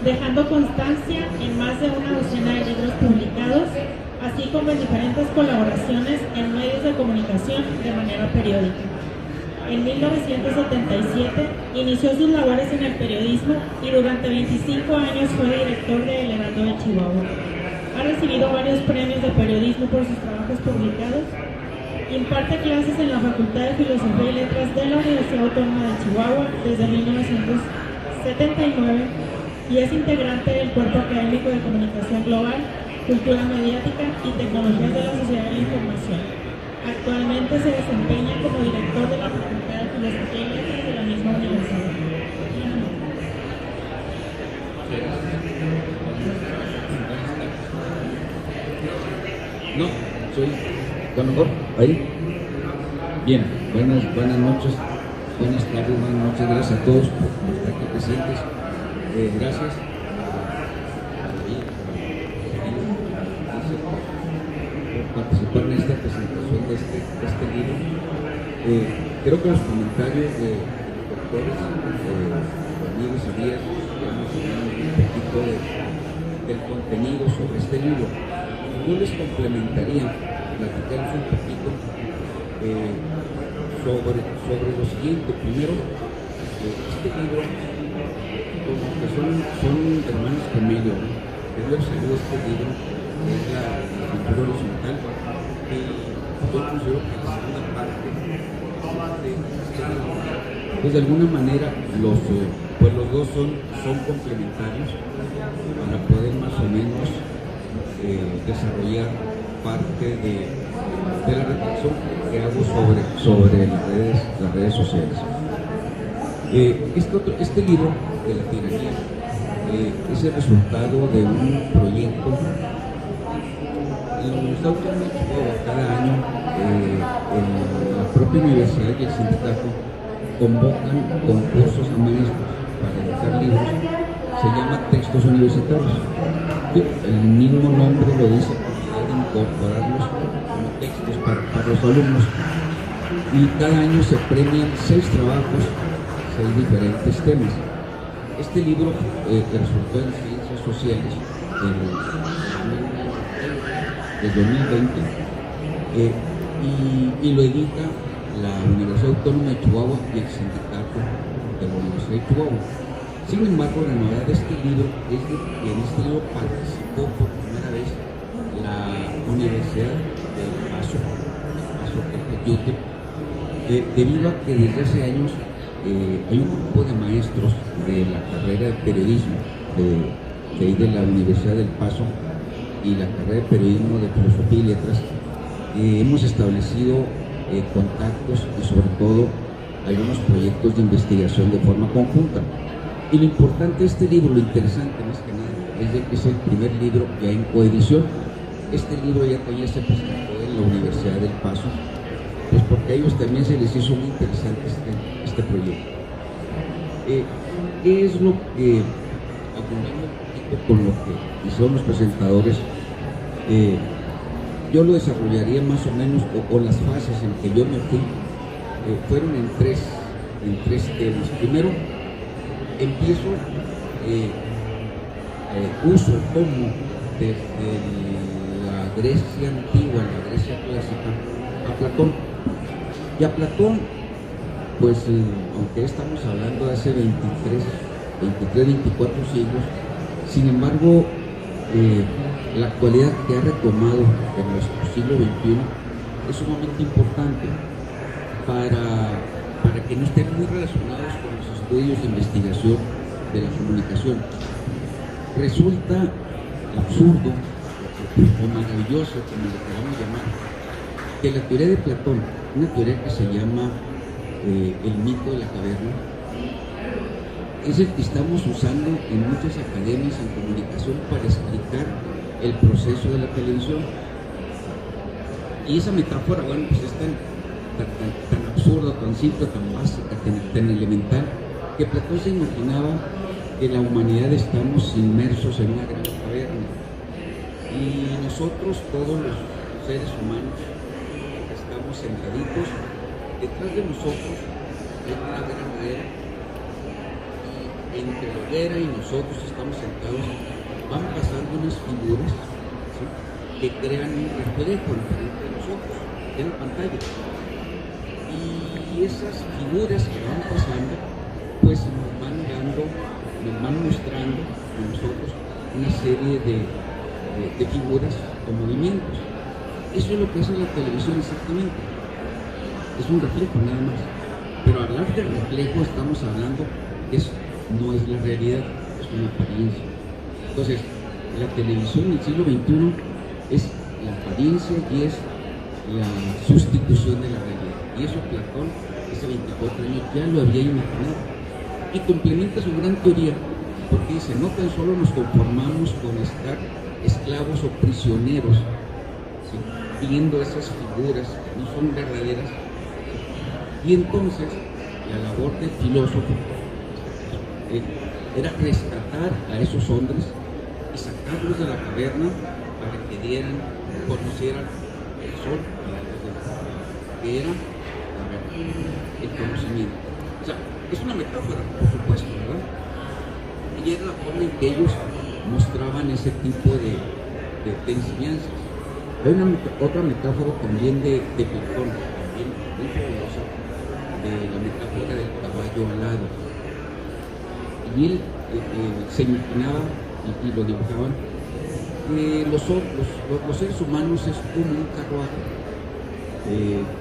dejando constancia en más de una docena de libros publicados, así como en diferentes colaboraciones en medios de comunicación de manera periódica. En 1977 inició sus labores en el periodismo y durante 25 años fue director de El Heraldo de Chihuahua. Ha recibido varios premios de periodismo por sus trabajos publicados. Imparte clases en la Facultad de Filosofía y Letras de la Universidad Autónoma de Chihuahua desde 1979 y es integrante del Cuerpo Académico de Comunicación Global, Cultura Mediática y Tecnologías de la Sociedad de la Información. Actualmente se desempeña como director de la Facultad de Filosofía y Letras de la misma universidad. No, soy a lo mejor ahí. Bien, buenas noches, buenas tardes, buenas noches, gracias a todos por estar aquí presentes. Gracias por participar en esta presentación de este libro. Creo que los comentarios de doctores, amigos y días, hemos hablado un poquito del contenido sobre este libro. Yo les complementaría, platicarles un poquito sobre lo siguiente. Primero, este libro, como que son hermanos gemelos, ¿no? Primero salió este libro, que es la escritura horizontal, y yo considero que la segunda parte de este libro, pues de alguna manera los dos son complementarios para poder más o menos desarrollar parte de la reflexión que hago sobre las redes sociales. Este libro de la tiranía es el resultado de un proyecto en la Universidad Autónoma de Chihuahua. Cada año la propia universidad y el sindicato convocan concursos a maestros para editar libros. Se llama Textos Universitarios. El mismo nombre lo dice, de incorporarlos como textos para los alumnos. Y cada año se premian 6 trabajos, 6 diferentes temas. Este libro resultó en Ciencias Sociales en el 2020 y lo edita la Universidad Autónoma de Chihuahua y el sindicato de la Universidad de Chihuahua. Sin embargo, la novedad de este libro es que en este libro participó por primera vez la Universidad del Paso Tecayute, debido a que desde hace años hay un grupo de maestros de la carrera de periodismo de la Universidad del Paso y la carrera de periodismo de Filosofía y Letras. Hemos establecido contactos y sobre todo algunos proyectos de investigación de forma conjunta. Y lo importante de este libro, lo interesante más que nada, es de que es el primer libro ya en coedición. Este libro ya se presentó en la Universidad del Paso, pues porque a ellos también se les hizo muy interesante este proyecto. ¿Qué es lo que, abundando un poquito con lo que hicieron los presentadores, yo lo desarrollaría más o menos, o las fases en que yo me fui, fueron en tres temas. Primero, empiezo, tomo desde la Grecia antigua, la Grecia clásica, a Platón. Y a Platón, pues aunque estamos hablando de hace 24 siglos, sin embargo, la actualidad que ha retomado en nuestro siglo XXI es sumamente importante para que no estén muy relacionados con los estudios de investigación de la comunicación. Resulta absurdo o maravilloso, como le queramos llamar, que la teoría de Platón, una teoría que se llama el mito de la caverna, es el que estamos usando en muchas academias en comunicación para explicar el proceso de la televisión. Y esa metáfora, bueno, pues es tan absurda, tan simple, tan básica, tan elemental, que Platón se imaginaba que la humanidad estamos inmersos en una gran caverna. Y nosotros, todos los seres humanos, estamos sentaditos, detrás de nosotros hay una gran madera, y entre la hoguera y nosotros estamos sentados, van pasando unas figuras, ¿sí?, que crean un reflejo enfrente de nosotros, en la pantalla. Y esas figuras que van pasando, pues nos van mostrando a nosotros una serie de figuras o movimientos. Eso es lo que hace la televisión exactamente. Es un reflejo nada más. Pero hablar de reflejo estamos hablando que no es la realidad, es una apariencia. Entonces, la televisión del siglo XXI es la apariencia y es la sustitución de la realidad. Y eso Platón, hace 24 años, ya lo había imaginado. Y complementa su gran teoría, porque dice, no tan solo nos conformamos con estar esclavos o prisioneros, ¿sí?, viendo esas figuras que no son verdaderas. Y entonces, la labor del filósofo era rescatar a esos hombres y sacarlos de la caverna para que conocieran el sol, que era la verdad, el conocimiento. O sea, es una metáfora, por supuesto, ¿verdad? Y era la forma en que ellos mostraban ese tipo de enseñanzas. Hay otra metáfora también de Platón, también muy fabulosa, de la metáfora del caballo alado. Y él se imaginaba, y lo dibujaban, que los seres humanos es como un carruaje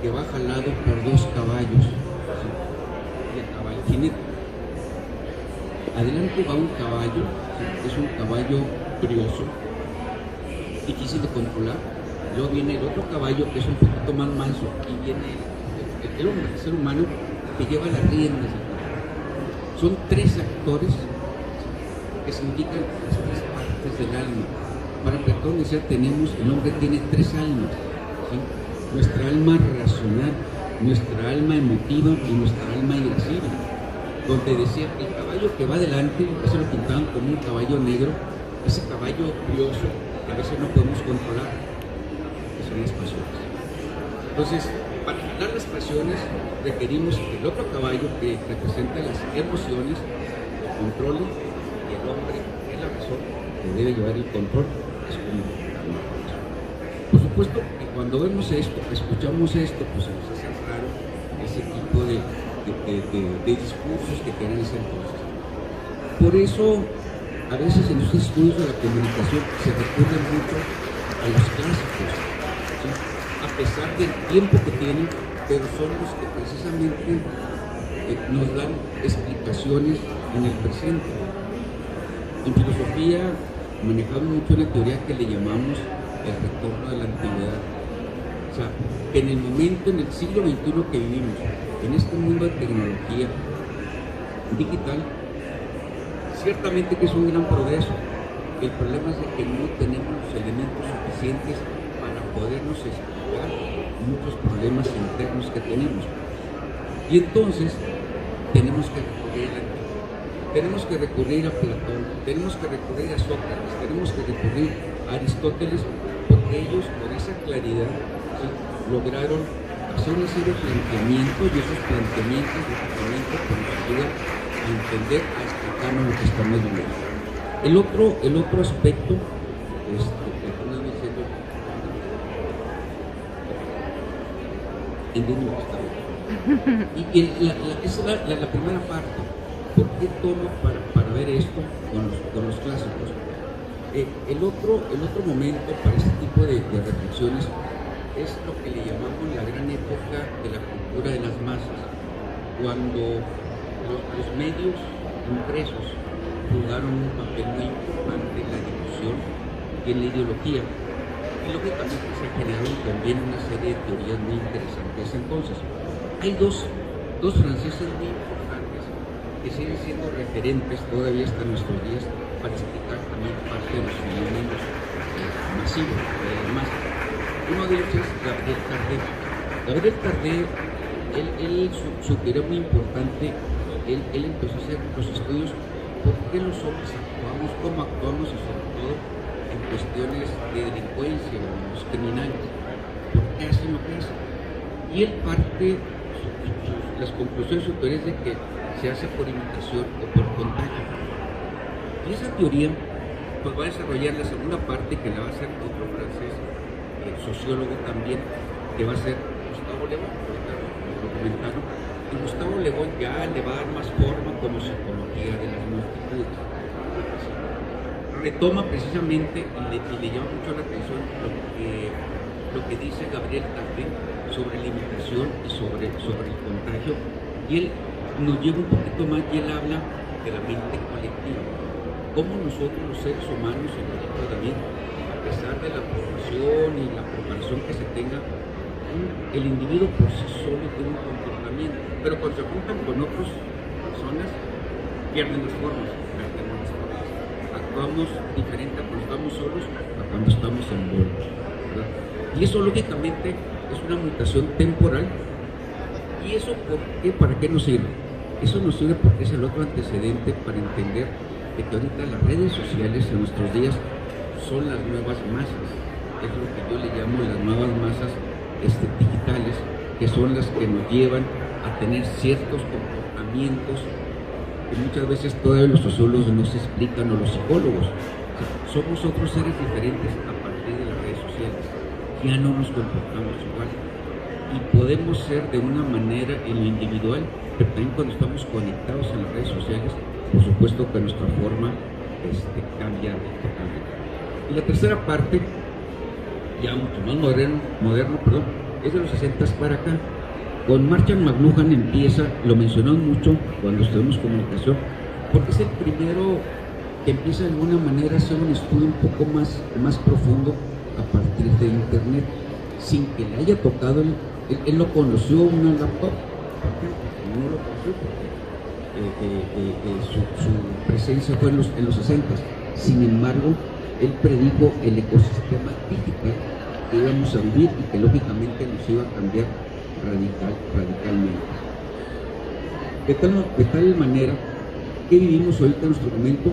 que va jalado por dos caballos, ¿sí?, y el caballo jinete. Adelante va un caballo, ¿sí?, es un caballo brioso, difícil de controlar. Luego viene el otro caballo que es un poquito más manso, y viene el hombre, el ser humano, que lleva las riendas. Son tres actores que significan las tres partes del alma. Para Platón decía, el hombre tiene tres almas, ¿sí?, nuestra alma racional, nuestra alma emotiva y nuestra alma irascible. Donde decía que el caballo que va adelante, eso lo pintaban como un caballo negro, ese caballo brioso que a veces no podemos controlar, que son las pasiones. Entonces, para ganar las pasiones requerimos que el otro caballo que representa las emociones lo controle, y el hombre, que es la razón, que debe llevar el control, es como la razón. Por supuesto que cuando vemos esto, escuchamos esto, pues se nos hace raro ese tipo de discursos que quieren hacer cosas. Por eso, a veces en los estudios de la comunicación se recurre mucho a los clásicos, ¿sí?, a pesar del tiempo que tienen, pero son los que precisamente nos dan explicaciones en el presente. En filosofía manejamos mucho una teoría que le llamamos el retorno de la antigüedad. O sea, que en el momento, en el siglo XXI que vivimos, en este mundo de tecnología digital, ciertamente que es un gran progreso. El problema es de que no tenemos los elementos suficientes para podernos explicar muchos problemas internos que tenemos. Y entonces tenemos que recurrir a Platón, tenemos que recurrir a Sócrates, tenemos que recurrir a Aristóteles, porque ellos, con esa claridad, ¿sí?, lograron hacer una serie de planteamientos, y esos planteamientos pues, nos ayudan a entender, a explicarnos lo que estamos viviendo. El otro aspecto, esa es la primera parte. ¿Por qué tomo para ver esto con los clásicos? El otro momento para este tipo de reflexiones es lo que le llamamos la gran época de la cultura de las masas, cuando los medios impresos jugaron un papel muy importante en la difusión y en la ideología. Y lógicamente se generaron también una serie de teorías muy interesantes. Entonces, hay dos franceses muy importantes que siguen siendo referentes todavía hasta nuestros días para explicar también parte de los fenómenos masivos, de las masas. Uno de ellos es Gabriel Tardet. Gabriel Tardet, su teoría muy importante, él empezó a hacer los estudios por qué los hombres actuamos, cómo actuamos y sobre todo en cuestiones de delincuencia, los criminales, por qué hacen lo que hacen. Y él parte, las conclusiones de su teoría es de que se hace por imitación o por contagio. Y esa teoría pues va a desarrollar la segunda parte, que la va a hacer otro francés, sociólogo también, que va a ser Gustavo Le Bon, lo comentaron. Y Gustavo Le Bon ya le va a dar más forma como psicología de las multitudes. Retoma precisamente y le llama mucho la atención lo que dice Gabriel Tapie sobre la imitación y sobre el contagio. Y él nos lleva un poquito más y él habla de la mente colectiva. Cómo nosotros los seres humanos, en el dijo David, a pesar de la formación y la preparación que se tenga, el individuo por sí solo tiene un comportamiento, pero cuando se juntan con otras personas, pierden las formas, actuamos diferente a cuando estamos solos a cuando estamos en bola, ¿verdad? Y eso lógicamente es una mutación temporal. ¿Y eso por qué? ¿Para qué nos sirve? Eso nos sirve porque es el otro antecedente para entender de que ahorita las redes sociales en nuestros días son las nuevas masas. Es lo que yo le llamo las nuevas masas digitales, que son las que nos llevan a tener ciertos comportamientos que muchas veces todavía los sociólogos no se explican, o los psicólogos. O sea, somos otros seres diferentes a partir de las redes sociales. Ya no nos comportamos igual. Y podemos ser de una manera en lo individual, pero también cuando estamos conectados en las redes sociales, por supuesto que nuestra forma cambia totalmente. Y la tercera parte, ya mucho más moderno, es de los 60 para acá. Con Marshall McLuhan empieza, lo mencionamos mucho cuando estudiamos comunicación, porque es el primero que empieza de alguna manera a hacer un estudio un poco más profundo a partir de Internet, sin que le haya tocado. Él lo conoció una laptop, no lo conoció porque su presencia fue en los 60. Sin embargo, él predijo el ecosistema digital que íbamos a vivir y que lógicamente nos iba a cambiar radicalmente. De tal manera que vivimos ahorita en nuestro momento,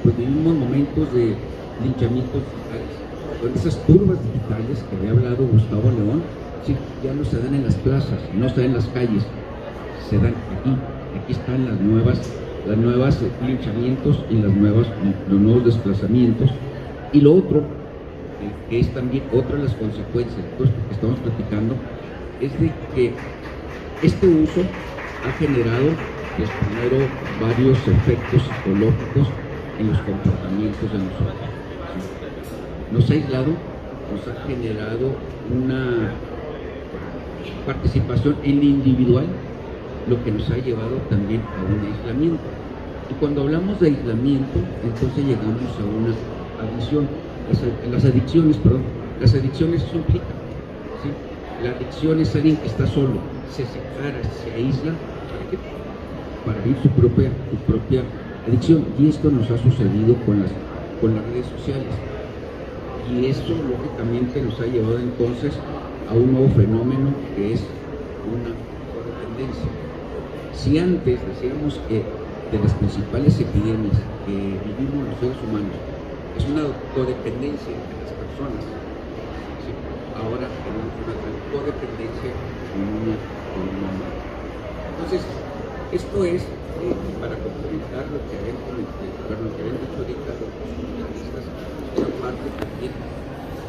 pues vivimos momentos de linchamientos digitales, con esas turbas digitales que había hablado Gustavo Le Bon. Sí, ya no se dan en las plazas, no se dan en las calles, se dan aquí están los nuevos linchamientos y los nuevos desplazamientos. Y lo otro, que es también otra de las consecuencias de todo esto que estamos platicando, es de que este uso ha generado, pues, primero, varios efectos psicológicos en los comportamientos de nosotros. Nos ha aislado, nos ha generado una participación en lo individual, lo que nos ha llevado también a un aislamiento. Y cuando hablamos de aislamiento, entonces llegamos a una adicción. Las adicciones eso implica, ¿sí? La adicción es alguien que está solo, se separa, se aísla, ¿para qué? Para vivir su propia adicción. Y esto nos ha sucedido con las redes sociales. Y eso lógicamente nos ha llevado entonces a un nuevo fenómeno que es una codependencia. Si antes decíamos que de las principales epidemias que vivimos los seres humanos es una codependencia entre las personas, ¿sí? Ahora tenemos una gran codependencia con una marca. Entonces, esto es para complementar lo que habían dicho ahorita los especialistas, esa parte también,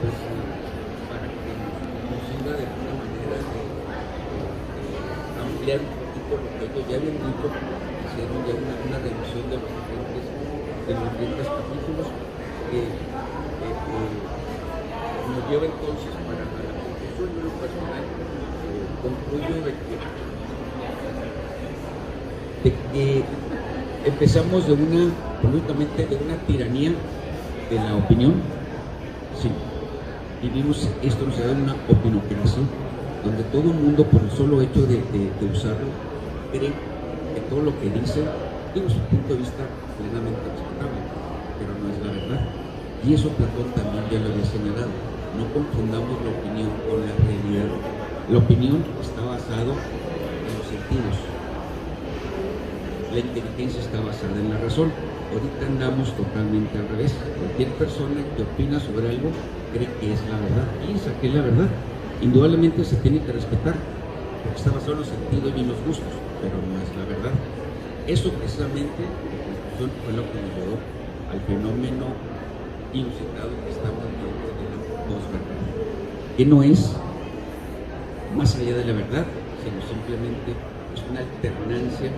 pues, para que nos sirva de alguna manera de ampliar un poquito lo que ellos ya habían dicho, hicieron ya una revisión de los diferentes capítulos que nos lleva entonces para la conclusión de lo personal. Concluyo de que empezamos políticamente de una tiranía de la opinión. Sí, vivimos esto, nos da una opinocracia, donde todo el mundo, por el solo hecho de usarlo, cree que todo lo que dice tiene su punto de vista plenamente respetable, pero no es la verdad. Y eso Platón también ya lo había señalado. No confundamos la opinión con la realidad. La opinión está basada en los sentidos. La inteligencia está basada en la razón. Ahorita andamos totalmente al revés. Cualquier persona que opina sobre algo cree que es la verdad, piensa que es la verdad. Indudablemente se tiene que respetar, porque está basado en los sentidos y en los gustos, pero no es la verdad. Eso precisamente fue lo que nos llevó al fenómeno inusitado que estamos viendo de la posverdad, que no es más allá de la verdad, sino simplemente es una alternancia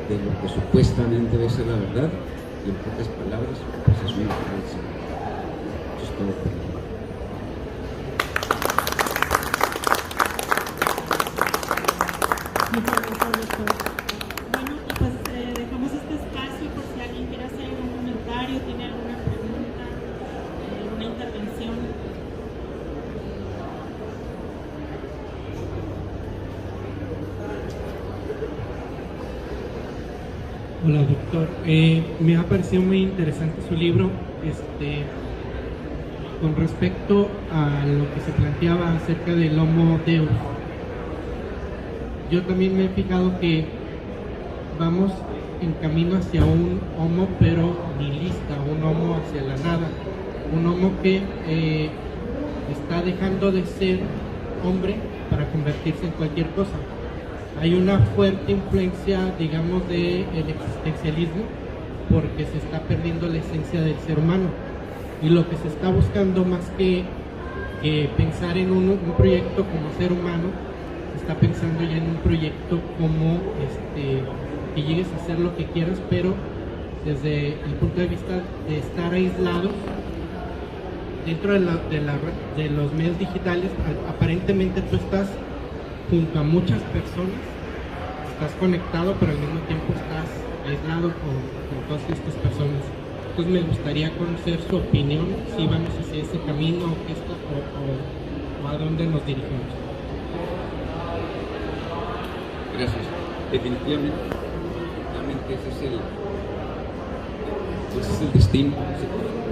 de lo que supuestamente debe ser la verdad, y en pocas palabras, pues es una falsa. Eso es todo por mí. Muchas gracias, doctor. Bueno, y pues dejamos este espacio por si alguien quiere hacer algún comentario, tiene alguna pregunta, alguna intervención. Hola, doctor. Me ha parecido muy interesante su libro, con respecto a lo que se planteaba acerca del Homo Deus. Yo también me he fijado que vamos en camino hacia un Homo pero nihilista, un Homo hacia la nada, un Homo que está dejando de ser hombre para convertirse en cualquier cosa. Hay una fuerte influencia, digamos, del existencialismo, porque se está perdiendo la esencia del ser humano, y lo que se está buscando, más que pensar en un proyecto como ser humano, se está pensando ya en un proyecto como que llegues a hacer lo que quieras, pero desde el punto de vista de estar aislados dentro de los medios digitales. Aparentemente tú estás junto a muchas personas, estás conectado, pero al mismo tiempo estás aislado con todas estas personas. Entonces me gustaría conocer su opinión, si vamos hacia ese camino o a dónde nos dirigimos. Gracias. Definitivamente ese es el destino.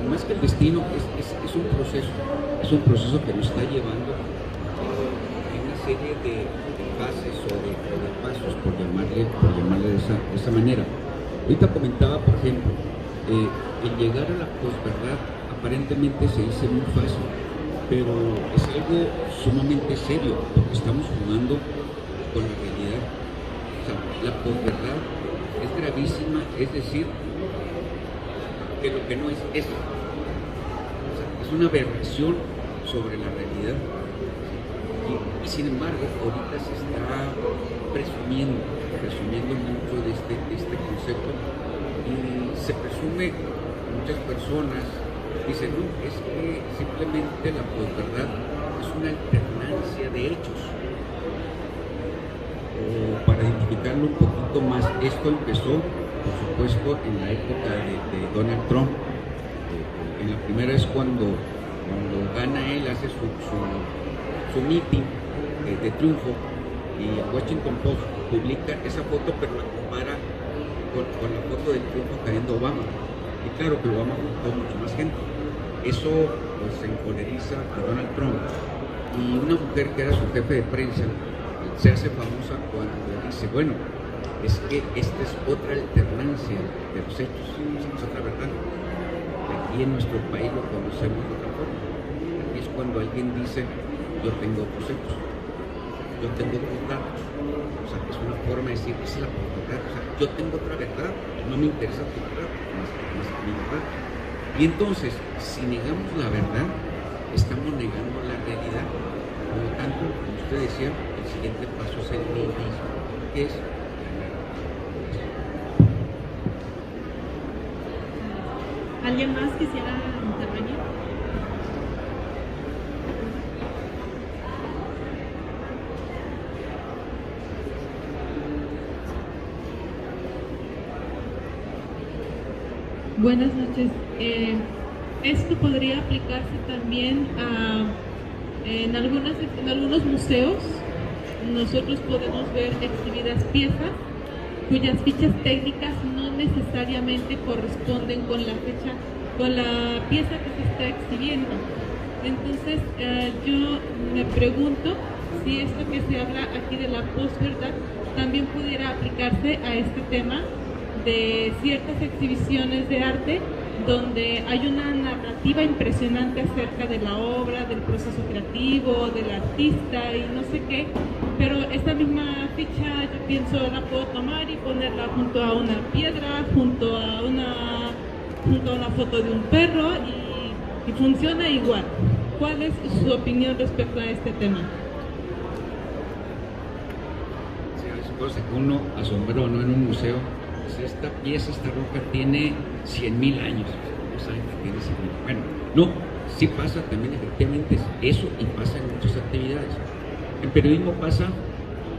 Más que el destino, es un proceso que nos está llevando serie de fases o de pasos, por llamarle de esa manera. Ahorita comentaba, por ejemplo, el llegar a la posverdad aparentemente se dice muy fácil, pero es algo sumamente serio, porque estamos jugando con la realidad. O sea, la posverdad es gravísima, es decir, que lo que no es eso. O sea, es una aberración sobre la realidad. Y sin embargo, ahorita se está presumiendo mucho de este concepto, y se presume, muchas personas dicen, no, es que simplemente la posverdad es una alternancia de hechos. O para identificarlo un poquito más, esto empezó, por supuesto, en la época de Donald Trump. En la primera vez cuando gana él, hace su meeting de triunfo, y el Washington Post publica esa foto, pero la compara con la foto del triunfo cayendo Obama, y claro que Obama juntó mucho más gente. Eso pues encoleriza a Donald Trump, y una mujer que era su jefe de prensa se hace famosa cuando dice, bueno, es que esta es otra alternancia de los hechos, es otra verdad. Aquí en nuestro país lo conocemos de otra forma. Aquí es cuando alguien dice, yo tengo otros hechos, yo tengo otros datos. O sea, es una forma de decir, esa es la verdad. O sea, yo tengo otra verdad, no me interesa tu verdad, más mi verdad. Y entonces, si negamos la verdad, estamos negando la realidad. Por lo tanto, como usted decía, el siguiente paso es el nihilismo, que es ¿Alguien más quisiera intervenir? Buenas noches. Esto podría aplicarse también en algunos museos. Nosotros podemos ver exhibidas piezas cuyas fichas técnicas no necesariamente corresponden con la pieza que se está exhibiendo. Entonces, yo me pregunto si esto que se habla aquí de la posverdad también pudiera aplicarse a este tema de ciertas exhibiciones de arte donde hay una narrativa impresionante acerca de la obra, del proceso creativo, del artista y no sé qué, pero esta misma ficha yo pienso la puedo tomar y ponerla junto a una piedra, junto a una foto de un perro y funciona igual. ¿Cuál es su opinión respecto a este tema? Supongo que uno asombró, ¿no? En un museo, pues esta pieza, esta roca tiene 100.000 años. No saben que tiene 100.000. Bueno, no, sí pasa también efectivamente eso y pasa en muchas actividades. En periodismo pasa,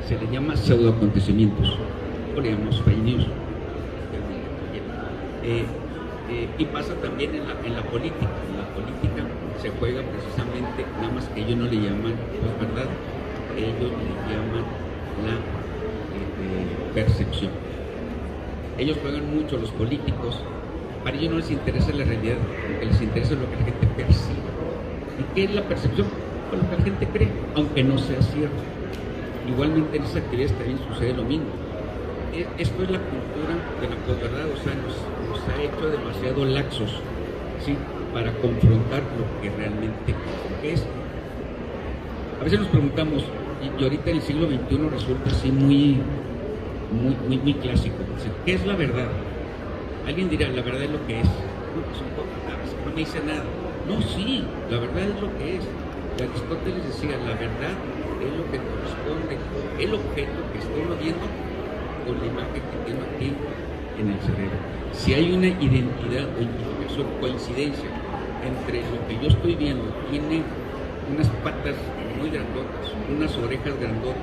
se le llama pseudoacontecimientos, o le llamamos fake news. Y pasa también en la política. En la política se juega precisamente, nada más que ellos no le llaman, no es verdad, ellos le llaman la percepción. Ellos juegan mucho, los políticos, para ellos no les interesa la realidad, lo que les interesa es lo que la gente percibe. ¿Y qué es la percepción? Pues lo que la gente cree, aunque no sea cierto. Igualmente en esas actividades también sucede lo mismo. Esto es la cultura de la posverdad, o sea, nos ha hecho demasiado laxos, ¿sí?, para confrontar lo que realmente es. A veces nos preguntamos, y ahorita en el siglo XXI resulta así muy clásico, ¿qué es la verdad? Alguien dirá, la verdad es lo que es. No, pues no me dice nada. No, sí, la verdad es lo que es. Aristóteles decía, la verdad es lo que corresponde, el objeto que estoy viendo con la imagen que tengo aquí en el cerebro. Si hay una identidad o identificación, coincidencia entre lo que yo estoy viendo, tiene unas patas muy grandotas, unas orejas grandotas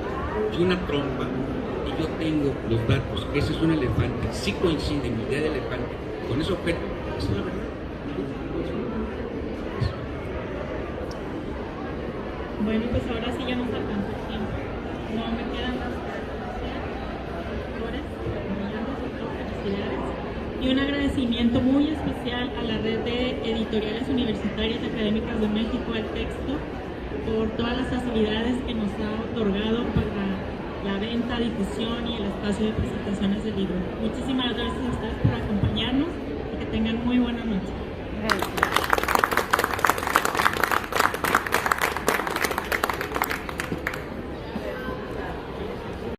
y una trompa, y yo tengo los datos, que ese es un elefante, si coincide mi idea de elefante con ese objeto, esa es la verdad. Bueno, pues ahora sí ya nos alcanzó el tiempo. No me quedan más felicidades y un agradecimiento muy especial a la red de editoriales universitarias y académicas de México, El Texto, por todas las facilidades que nos ha otorgado para la venta, difusión y el espacio de presentaciones del libro. Muchísimas gracias a ustedes por acompañarnos y que tengan muy buena noche.